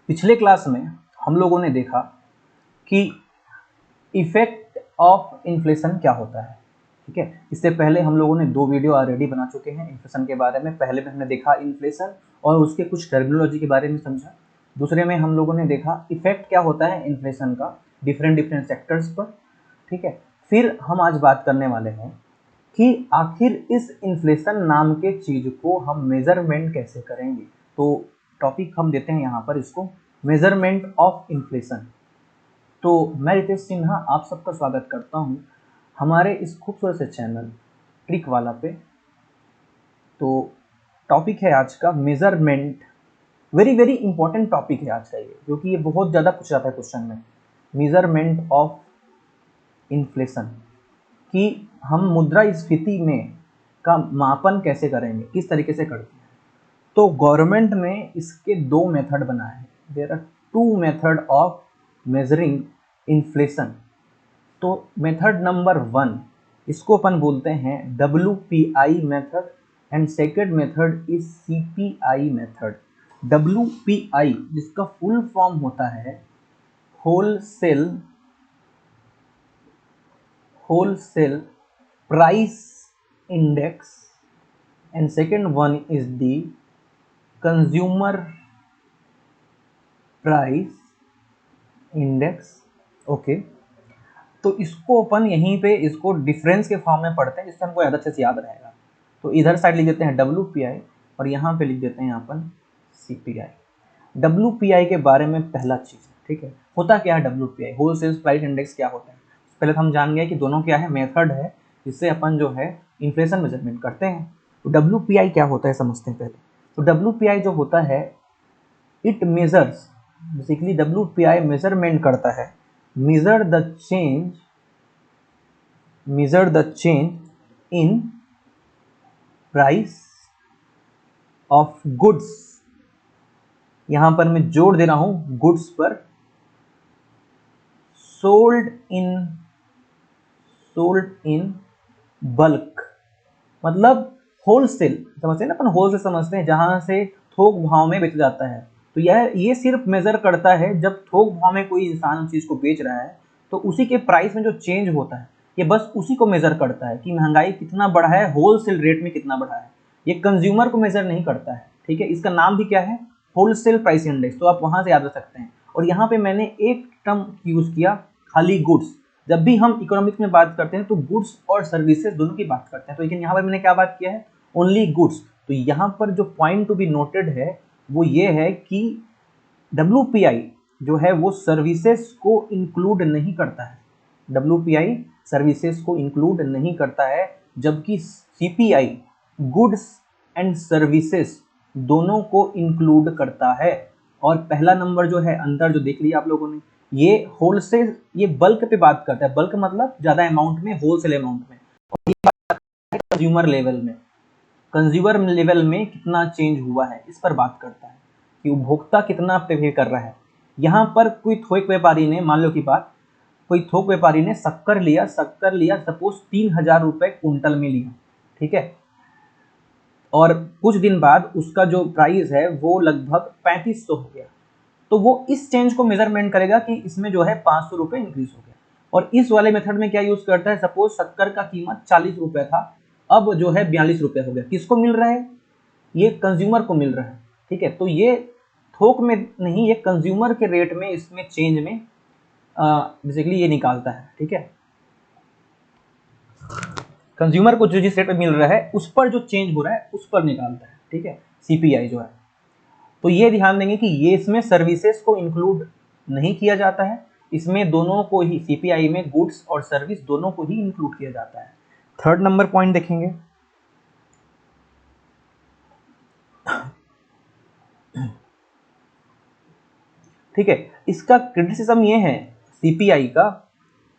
पिछले क्लास में हम लोगों ने देखा कि इफेक्ट ऑफ इन्फ्लेशन क्या होता है। ठीक है, इससे पहले हम लोगों ने 2 वीडियो ऑलरेडी बना चुके हैं इन्फ्लेशन के बारे में। पहले में हमने देखा इन्फ्लेशन और उसके कुछ टर्मिनोलॉजी के बारे में समझा। दूसरे में हम लोगों ने देखा इफेक्ट क्या होता है इन्फ्लेशन का डिफरेंट सेक्टर्स पर। ठीक है, फिर हम आज बात करने वाले हैं कि आखिर इस इन्फ्लेशन नाम के चीज़ को हम मेजरमेंट कैसे करेंगे। तो टॉपिक हम देते हैं यहाँ पर इसको मेजरमेंट ऑफ इन्फ्लेशन। तो मैं रितेश सिन्हा आप सबका स्वागत करता हूँ हमारे इस खूबसूरत से चैनल ट्रिक वाला पे। तो टॉपिक है आज का मेजरमेंट। वेरी इंपॉर्टेंट टॉपिक है आज का ये, क्योंकि ये बहुत ज़्यादा पूछा जाता है क्वेश्चन में। मेजरमेंट ऑफ इन्फ्लेशन कि हम मुद्रास्फीति में का मापन कैसे करेंगे, किस तरीके से करते हैं। तो गवर्नमेंट ने इसके 2 मेथड बनाए हैं। There are 2 method of measuring inflation. तो मेथड नंबर 1 इसको अपन बोलते हैं WPI method and second method is CPI method. WPI जिसका फुल फॉर्म होता है wholesale price index and second one is the consumer price index. Okay, तो इसको अपन यहीं पे इसको डिफरेंस के फॉर्म में पढ़ते हैं, जिससे हमको अच्छे से याद रहेगा। तो इधर साइड लिख देते हैं WPI और यहाँ पे लिख देते हैं अपन CPI। WPI के बारे में पहला चीज़, ठीक है, होता क्या है WPI होलसेल प्राइस इंडेक्स क्या होता है। पहले तो हम जान गए कि दोनों क्या है, मेथड है जिससे अपन जो है इन्फ्लेशन मेजरमेंट करते हैं। तो WPI क्या होता है समझते हैं पहले। तो WPI जो होता है it measures, basically WPI measurement करता है measure the change in price of goods। यहां पर मैं जोड़ दे रहा हूं गुड्स पर, सोल्ड इन बल्क, मतलब होलसेल समझते हैं ना अपन, होलसेल समझते हैं जहां से थोक भाव में बेचा जाता है। तो ये सिर्फ मेजर करता है जब थोक भाव में कोई इंसान उस चीज को बेच रहा है तो उसी के प्राइस में जो चेंज होता है ये बस उसी को मेजर करता है कि महंगाई कितना बढ़ा है, होलसेल रेट में कितना बढ़ा है। ये कंज्यूमर को मेजर नहीं करता है। ठीक है, इसका नाम भी क्या है, होलसेल प्राइस इंडेक्स। तो आप वहां से याद रख सकते हैं। और यहाँ पे मैंने एक टर्म यूज किया, खाली गुड्स। जब भी हम इकोनॉमिक्स में बात करते हैं तो गुड्स और सर्विसेज दोनों की बात करते हैं, तो लेकिन यहाँ पर मैंने क्या बात किया है, ओनली गुड्स। तो यहाँ पर जो पॉइंट टू बी नोटेड है वो ये है कि WPI जो है वो सर्विसेज को इंक्लूड नहीं करता है। WPI सर्विसेज को इंक्लूड नहीं करता है, जबकि CPI गुड्स एंड सर्विसेज दोनों को इंक्लूड करता है। और पहला नंबर जो है अंतर जो देख लिया आप लोगों ने, ये होलसेल, ये बल्क पे बात करता है। बल्क मतलब ज्यादा अमाउंट में, होलसेल अमाउंट में। और ये बात करता है कंज्यूमर लेवल में कितना चेंज हुआ है, इस पर बात करता है कि उपभोक्ता कितना पे कर रहा है। यहाँ पर कोई थोक व्यापारी ने, मान लो की बात, कोई थोक व्यापारी ने शक्कर लिया सपोज 3000 रुपए कुंटल में लिया। ठीक है, और कुछ दिन बाद उसका जो प्राइस है वो लगभग 3500 हो गया। तो वो इस चेंज को मेजरमेंट करेगा कि इसमें जो है 500 रुपए इंक्रीज हो गया। और इस वाले मेथड में क्या यूज करता है, सपोज शक्कर का कीमत 40 रुपए था, अब जो है 42 रुपए हो गया। किसको मिल रहा है, ये कंज्यूमर को मिल रहा है। ठीक है, तो ये थोक में नहीं, ये कंज्यूमर के रेट में, इसमें चेंज में बेसिकली ये निकालता है। ठीक है, कंज्यूमर को जो जिस रेट पे मिल रहा है उस पर जो चेंज हो रहा है उस पर निकालता है। ठीक है, CPI जो है। तो ये ध्यान देंगे कि ये इसमें सर्विसेज को इंक्लूड नहीं किया जाता है, इसमें दोनों को ही, CPI में गुड्स और सर्विस दोनों को ही इंक्लूड किया जाता है। थर्ड नंबर पॉइंट देखेंगे, ठीक है, इसका क्रिटिसिज्म ये है CPI का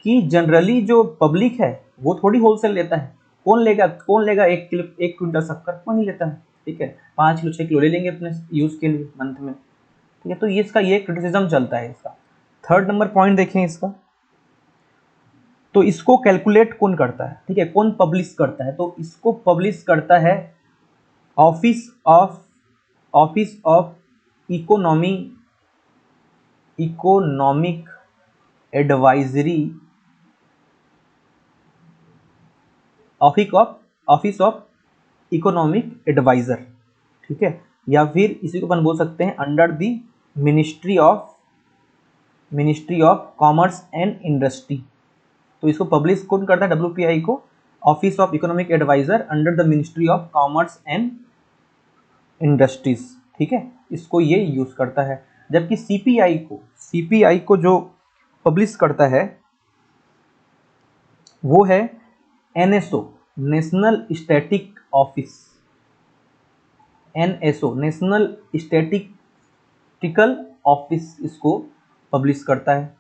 कि जनरली जो पब्लिक है वो थोड़ी होलसेल लेता है। कौन लेगा 1 क्विंटल शक्कर, कौन नहीं लेता है। ठीक है, 5 किलो 6 किलो ले लेंगे अपने यूज के लिए मंथ में। ठीक है, तो ये इसका ये क्रिटिसिज्म चलता है इसका। थर्ड नंबर पॉइंट देखें इसका, तो इसको कैलकुलेट कौन करता है, ठीक है, कौन पब्लिश करता है, तो इसको पब्लिश करता है office of economy economic advisory office of economic adviser, ठीक है, या फिर इसी को अपन बोल सकते हैं under the ministry of commerce and industry. तो इसको पब्लिश कौन करता है, WPI को, office of economic adviser under the ministry of commerce and industries, ठीक है, इसको ये यूज करता है। जबकि CPI को जो पब्लिश करता है वो है NSO, national static office, NSO national statistical office इसको पब्लिश करता है।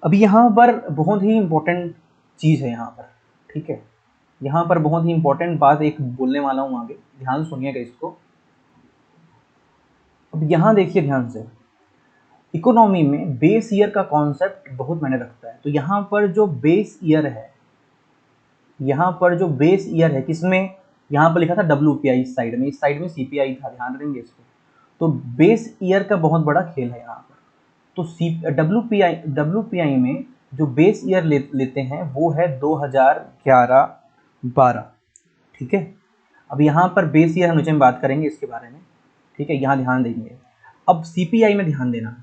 अभी यहाँ पर बहुत ही इंपॉर्टेंट चीज़ है यहाँ पर, ठीक है, यहाँ पर बहुत ही इंपॉर्टेंट बात एक बोलने वाला हूँ आगे, ध्यान सुनिएगा इसको। अब यहाँ देखिए ध्यान से, इकोनॉमी में बेस ईयर का कॉन्सेप्ट बहुत मायने रखता है। तो यहाँ पर जो बेस ईयर है, किसमें, यहाँ पर लिखा था WPI इस साइड में CPI था, ध्यान रखेंगे इसको। तो बेस ईयर का बहुत बड़ा खेल है यहाँ पर। तो WPI में जो बेस ईयर लेते हैं वो है 2011-12, ठीक है। अब यहाँ पर बेस ईयर हम नीचे में बात करेंगे इसके बारे में, ठीक है, यहाँ ध्यान देंगे। अब CPI में ध्यान देना,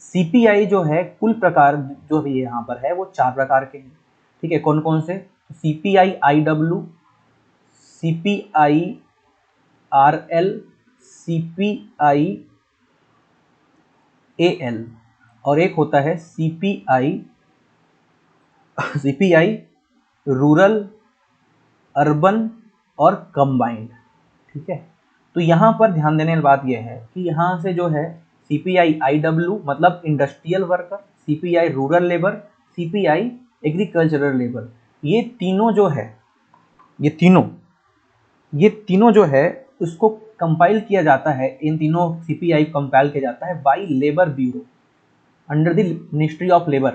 CPI जो है कुल प्रकार जो भी यहाँ पर है वो 4 प्रकार के हैं, ठीक है। कौन कौन से, CPI IW, CPI RL, CPI AL, और एक होता है CPI रूरल, अर्बन और कंबाइंड, ठीक है। तो यहाँ पर ध्यान देने वाली बात यह है कि यहाँ से जो है CPI IW मतलब industrial worker, CPI rural labour, CPI agricultural labour, ये तीनों जो है उसको कंपाइल किया जाता है, इन तीनों CPI कंपाइल किया जाता है by labour bureau under the ministry of labour.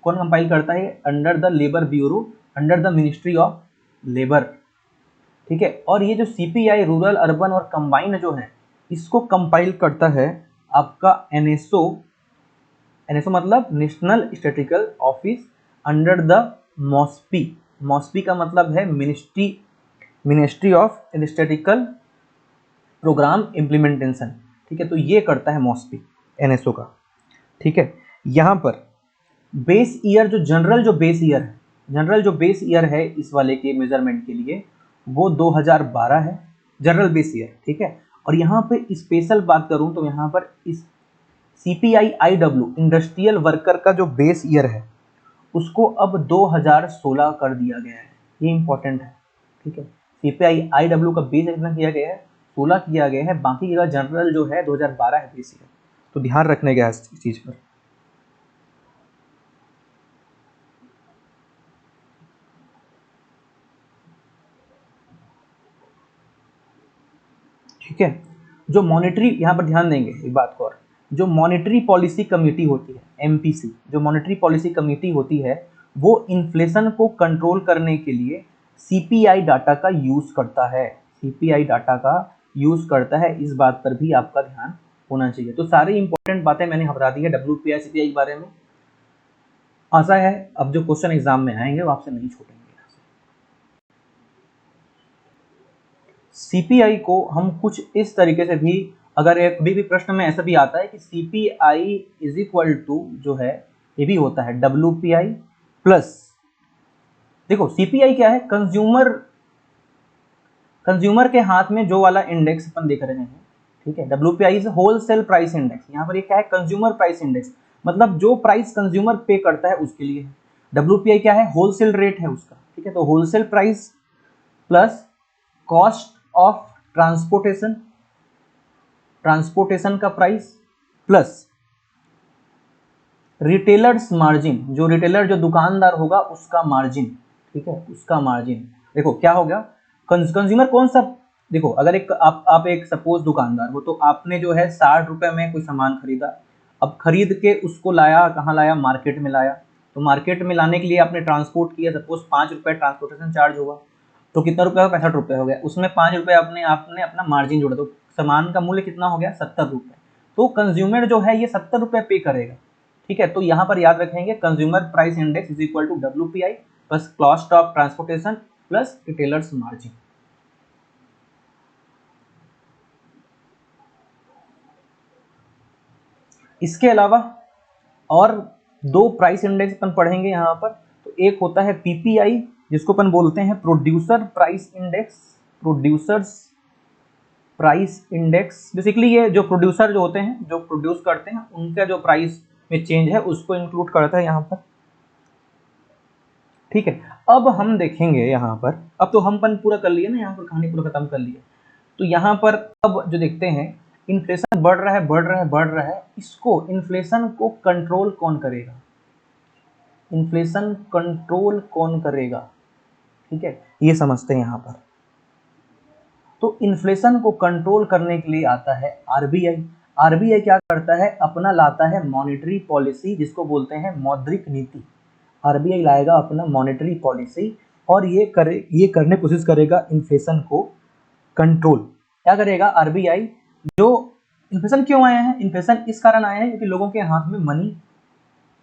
कौन कंपाइल करता है, under the labour bureau under the ministry of labour, ठीक है। और ये जो CPI रूरल, अर्बन और कंबाइंड जो है इसको कंपाइल करता है आपका NSO मतलब national statistical office under the MOSPI का मतलब है ministry of statistical programme implementation, ठीक है। तो ये करता है MOSPI NSO का, ठीक है। यहाँ पर बेस ईयर जो जनरल बेस ईयर है इस वाले के मेजरमेंट के लिए वो 2012 है, जनरल बेस ईयर, ठीक है। और यहाँ पे स्पेशल बात करूँ तो यहाँ पर इस CPI IW इंडस्ट्रियल वर्कर का जो बेस ईयर है उसको अब 2016 कर दिया गया है, ये इंपॉर्टेंट है, ठीक है। CPI IW का बेस कितना किया गया है, 16 किया गया है, बाकी का जनरल जो है 2012 है बेस ईयर। तो ध्यान रखने का इस चीज पर, ठीक है। जो मॉनेटरी, यहाँ पर ध्यान देंगे एक बात को और, जो मॉनेटरी पॉलिसी कमेटी होती है MPC, जो मॉनेटरी पॉलिसी कमेटी होती है वो इन्फ्लेशन को कंट्रोल करने के लिए CPI डाटा का यूज करता है, इस बात पर भी आपका ध्यान होना चाहिए। तो सारी इंपॉर्टेंट बातें मैंने बता दी है WPI CPI के बारे में। आशा है अब जो क्वेश्चन एग्जाम में आएंगे वो आपसे नहीं छूटेंगे। CPI को हम कुछ इस तरीके से भी, अगर एक भी प्रश्न में ऐसा भी आता है कि CPI इज इक्वल टू जो है ये भी होता है WPI प्लस, देखो CPI क्या है, कंज्यूमर के हाथ में जो वाला इंडेक्स अपन देख रहे हैं, ठीक है। WPI is wholesale price index, यहाँ पर ये क्या है, कंज्यूमर प्राइस इंडेक्स, मतलब जो प्राइस कंज्यूमर पे करता है उसके लिए। WPI क्या है, होलसेल रेट है उसका, ठीक है। तो wholesale price plus cost of transportation का प्राइस प्लस रिटेलर्स मार्जिन, जो रिटेलर जो दुकानदार होगा उसका मार्जिन, ठीक है, उसका मार्जिन। देखो क्या हो गया, कंज्यूमर कौन सा, देखो अगर एक आप एक सपोज दुकानदार हो तो आपने जो है 60 रुपए में कोई सामान खरीदा, अब खरीद के उसको लाया, कहाँ लाया, मार्केट में लाया। तो मार्केट में लाने के लिए आपने ट्रांसपोर्ट किया, सपोज 5 रुपये ट्रांसपोर्टेशन चार्ज होगा, तो कितना रुपया हो, 65 रुपये हो गया, उसमें 5 रुपये आपने अपना मार्जिन जोड़ा, तो सामान का मूल्य कितना हो गया, 70 रुपये। तो कंज्यूमर जो है ये 70 रुपये पे करेगा। ठीक है, तो यहाँ पर याद रखेंगे consumer price index is equal to WPI plus cost of transportation plus retailers margin. इसके अलावा और दो प्राइस इंडेक्स अपन पढ़ेंगे यहाँ पर। तो एक होता है PPI जिसको अपन बोलते हैं producer price index, producers price index. Basically ये जो प्रोड्यूसर जो होते हैं, जो प्रोड्यूस करते हैं, उनका जो प्राइस में चेंज है उसको इंक्लूड करता है यहाँ पर। ठीक है, अब हम देखेंगे यहाँ पर, अब तो हम पन पूरा कर लिए ना, यहाँ पर कहानी पूरा खत्म कर लिया। तो यहाँ पर अब जो देखते हैं इन्फ्लेशन बढ़ रहा है, बढ़ रहा है, बढ़ रहा है, इसको इन्फ्लेशन को कंट्रोल कौन करेगा? इन्फ्लेशन कंट्रोल कौन करेगा? ठीक है, ये समझते हैं यहाँ पर। तो इन्फ्लेशन को कंट्रोल करने के लिए आता है RBI। RBI क्या करता है? अपना लाता है मॉनेटरी पॉलिसी जिसको बोलते हैं मौद्रिक नीति। RBI लाएगा अपना मॉनेटरी पॉलिसी और ये करने की कोशिश करेगा इन्फ्लेशन को कंट्रोल। क्या करेगा RBI? जो इन्फ्लेशन क्यों आया है? इन्फ्लेशन इस कारण आया है क्योंकि लोगों के हाथ में मनी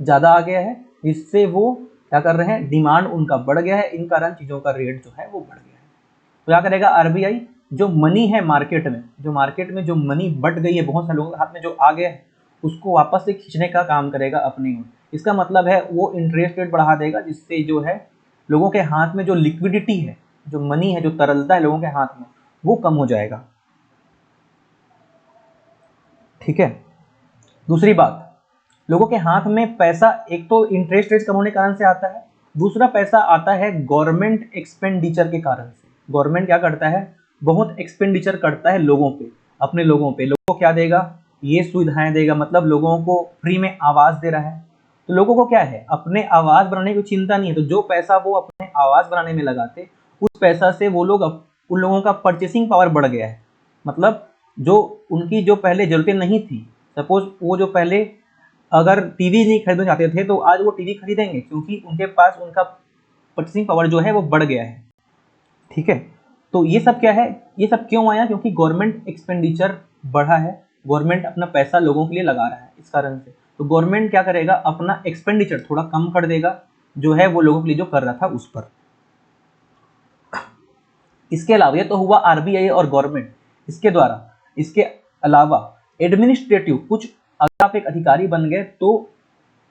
ज़्यादा आ गया है, जिससे वो क्या कर रहे हैं, डिमांड उनका बढ़ गया है, इन कारण चीज़ों का रेट जो है वो बढ़ गया है। तो क्या करेगा RBI? जो मनी है मार्केट में, जो मार्केट में जो मनी बढ़ गई है, बहुत सारे लोगों के हाथ में जो आ गया है, उसको वापस से खींचने का काम करेगा अपनी ओर। इसका मतलब है वो इंटरेस्ट रेट बढ़ा देगा, जिससे जो है लोगों के हाथ में जो लिक्विडिटी है, जो मनी है, जो तरलता है लोगों के हाथ में, वो कम हो जाएगा। ठीक है, दूसरी बात, लोगों के हाथ में पैसा एक तो इंटरेस्ट रेट कम होने के कारण से आता है, दूसरा पैसा आता है गवर्नमेंट एक्सपेंडिचर के कारण से। गवर्नमेंट क्या करता है? बहुत एक्सपेंडिचर करता है लोगों पे, अपने लोगों पे। लोगों को क्या देगा? ये सुविधाएं देगा, मतलब लोगों को फ्री में आवास दे रहा है। तो लोगों को क्या है, अपने आवास बनाने की चिंता नहीं है, तो जो पैसा वो अपने आवास बनाने में लगाते, उस पैसा से वो लोग उन लोगों का परचेसिंग पावर बढ़ गया है। मतलब जो उनकी जो पहले जरूरतें नहीं थी, सपोज वो जो पहले अगर टीवी नहीं खरीदना चाहते थे तो आज वो टीवी खरीदेंगे, क्योंकि उनके पास उनका परचेसिंग पावर जो है वो बढ़ गया है। ठीक है, तो ये सब क्या है, ये सब क्यों आया? क्योंकि गवर्नमेंट एक्सपेंडिचर बढ़ा है, गवर्नमेंट अपना पैसा लोगों के लिए लगा रहा है, इस कारण से। तो गवर्नमेंट क्या करेगा? अपना एक्सपेंडिचर थोड़ा कम कर देगा, जो है वो लोगों के लिए जो कर रहा था उस पर। इसके अलावा ये तो हुआ RBI और गवर्नमेंट, इसके द्वारा। इसके अलावा एडमिनिस्ट्रेटिव, कुछ अगर आप एक अधिकारी बन गए तो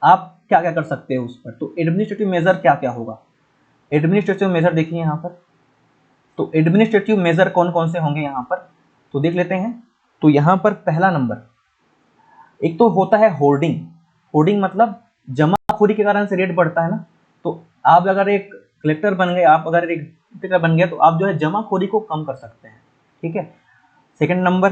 आप क्या क्या कर सकते हो उस पर। तो एडमिनिस्ट्रेटिव मेजर क्या क्या होगा? एडमिनिस्ट्रेटिव मेजर देखिए यहाँ पर। तो एडमिनिस्ट्रेटिव मेजर कौन कौन से होंगे यहाँ पर, तो देख लेते हैं। तो यहाँ पर पहला नंबर, एक तो होता है होर्डिंग। होर्डिंग मतलब जमाखोरी के कारण से रेट बढ़ता है ना। तो आप अगर एक कलेक्टर बन गए, आप अगर एक कलेक्टर बन गए, तो आप जो है जमाखोरी को कम कर सकते हैं। ठीक है, सेकंड नंबर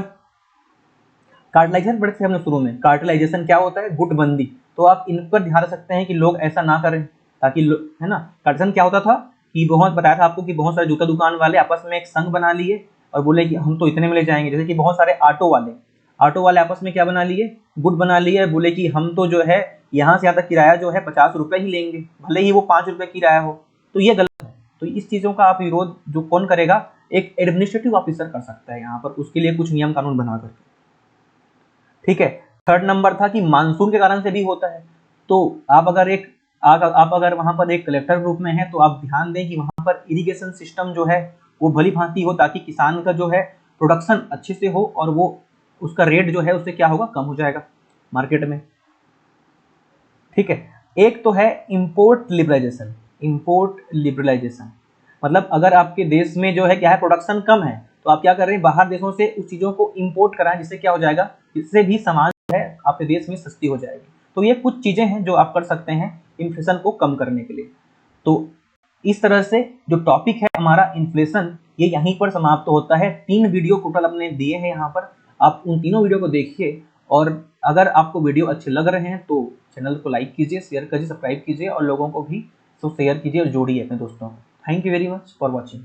कार्टलाइजेशन पढ़े थे हमने शुरू में। कार्टलाइजेशन क्या होता है? गुटबंदी। तो आप इन पर ध्यान रख सकते हैं कि लोग ऐसा ना करें, ताकि है ना। कार्टलाइजेशन क्या होता था कि बहुत बताया था आपको कि बहुत सारे जूता दुकान वाले आपस में एक संघ बना लिए और बोले कि हम तो इतने में ले जाएंगे। जैसे कि बहुत सारे ऑटो वाले आपस में क्या बना लिए? गुट बना लिए, बोले कि हम तो जो है यहाँ से यहाँ तक किराया जो है 50 रुपये ही लेंगे, भले ही वो 5 रुपये किराया हो। तो ये गलत है। तो इस चीज़ों का आप विरोध जो कौन करेगा? एक एडमिनिस्ट्रेटिव ऑफिसर कर सकता है यहाँ पर, उसके लिए कुछ नियम कानून बना करके। ठीक है, थर्ड नंबर था कि मानसून के कारण से भी होता है। तो आप अगर वहां पर एक कलेक्टर ग्रुप में हैं, तो आप ध्यान दें कि वहां पर इरिगेशन सिस्टम जो है वो भली भांति हो, ताकि किसान का जो है प्रोडक्शन अच्छे से हो और वो उसका रेट जो है उससे क्या होगा? कम हो जाएगा मार्केट में। ठीक है, एक तो है इंपोर्ट लिबरलाइजेशन। इंपोर्ट लिबरलाइजेशन मतलब अगर आपके देश में जो है क्या है, प्रोडक्शन कम है, तो आप क्या कर रहे हैं? बाहर देशों से उस चीज़ों को इंपोर्ट कराएं, जिससे क्या हो जाएगा? इससे भी सामान जो है आपके देश में सस्ती हो जाएगी। तो ये कुछ चीज़ें हैं जो आप कर सकते हैं इन्फ्लेशन को कम करने के लिए। तो इस तरह से जो टॉपिक है हमारा इन्फ्लेशन, ये यहीं पर समाप्त होता है। 3 वीडियो टोटल अपने दिए हैं यहाँ पर, आप उन तीनों वीडियो को देखिए। और अगर आपको वीडियो अच्छे लग रहे हैं तो चैनल को लाइक कीजिए, शेयर कीजिए, सब्सक्राइब कीजिए और लोगों को भी शेयर कीजिए और जोड़िए अपने दोस्तों को। Thank you very much for watching.